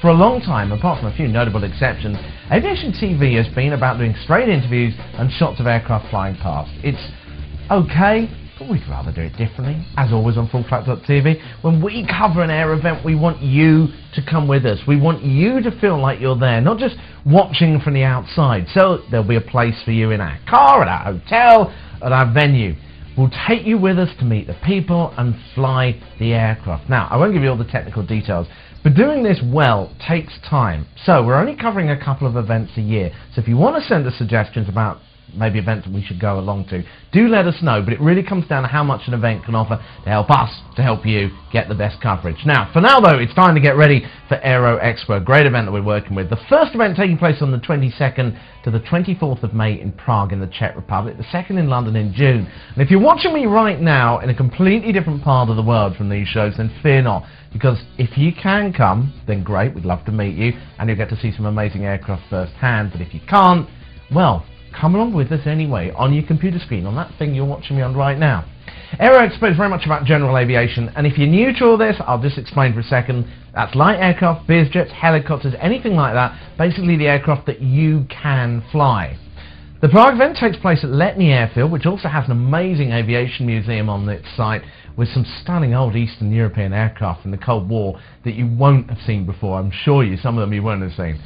For a long time, apart from a few notable exceptions, Aviation TV has been about doing straight interviews and shots of aircraft flying past. It's okay, but we'd rather do it differently. As always on FullFlat.tv, when we cover an air event, we want you to come with us. We want you to feel like you're there, not just watching from the outside. So there'll be a place for you in our car, at our hotel, at our venue. We'll take you with us to meet the people and fly the aircraft. Now, I won't give you all the technical details, but doing this well takes time. So we're only covering a couple of events a year. So if you want to send us suggestions about maybe events that we should go along to, do let us know. But it really comes down to how much an event can offer to help us, to help you get the best coverage. Now, for now though, it's time to get ready for Aero Expo, a great event that we're working with. The first event taking place on the 22nd to the 24th of May in Prague in the Czech Republic, the second in London in June. And if you're watching me right now in a completely different part of the world from these shows, then fear not, because if you can come, then great, we'd love to meet you, and you'll get to see some amazing aircraft firsthand. But if you can't, well, come along with us anyway, on your computer screen, on that thing you're watching me on right now. Aero Expo is very much about general aviation, and if you're new to all this, I'll just explain for a second. That's light aircraft, biz jets, helicopters, anything like that, basically the aircraft that you can fly. The Prague event takes place at Letní Airfield, which also has an amazing aviation museum on its site with some stunning old Eastern European aircraft from the Cold War that you won't have seen before. I'm sure some of them you won't have seen.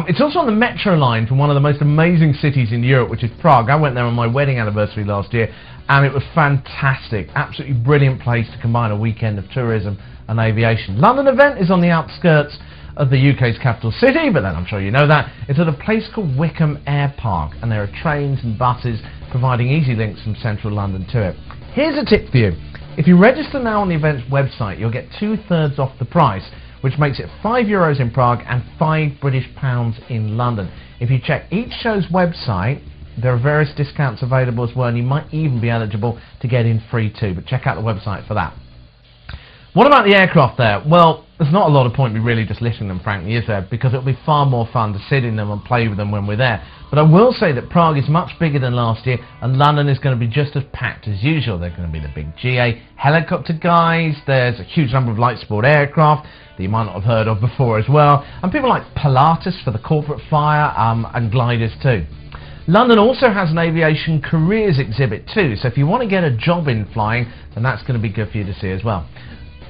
It's also on the metro line from one of the most amazing cities in Europe, which is Prague. I went there on my wedding anniversary last year, and it was fantastic. Absolutely brilliant place to combine a weekend of tourism and aviation. London event is on the outskirts of the UK's capital city, but then I'm sure you know that. It's at a place called Wickham Air Park, and there are trains and buses providing easy links from central London to it. Here's a tip for you. If you register now on the event's website, you'll get 2/3 off the price, which makes it €5 in Prague and £5 in London. If you check each show's website, there are various discounts available as well, and you might even be eligible to get in free too, but check out the website for that. What about the aircraft there? Well, there's not a lot of point in me really just listing them, frankly, is there? Because it'll be far more fun to sit in them and play with them when we're there. But I will say that Prague is much bigger than last year, and London is going to be just as packed as usual. There's going to be the big GA helicopter guys, there's a huge number of light sport aircraft that you might not have heard of before as well, and people like Pilatus for the corporate flyer, and gliders too. London also has an aviation careers exhibit too, so if you want to get a job in flying, then that's going to be good for you to see as well.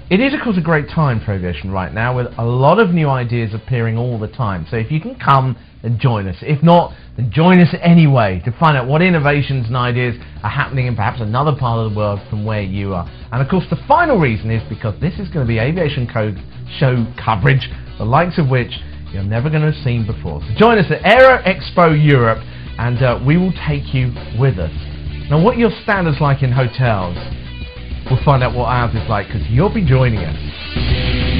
It is, of course, a great time for aviation right now, with a lot of new ideas appearing all the time. So if you can come, then join us. If not, then join us anyway to find out what innovations and ideas are happening in perhaps another part of the world from where you are. And of course, the final reason is because this is going to be aviation show coverage, the likes of which you're never going to have seen before. So join us at Aero Expo Europe, and we will take you with us. Now, what are your standards like in hotels? We'll find out what ours is like, because you'll be joining us.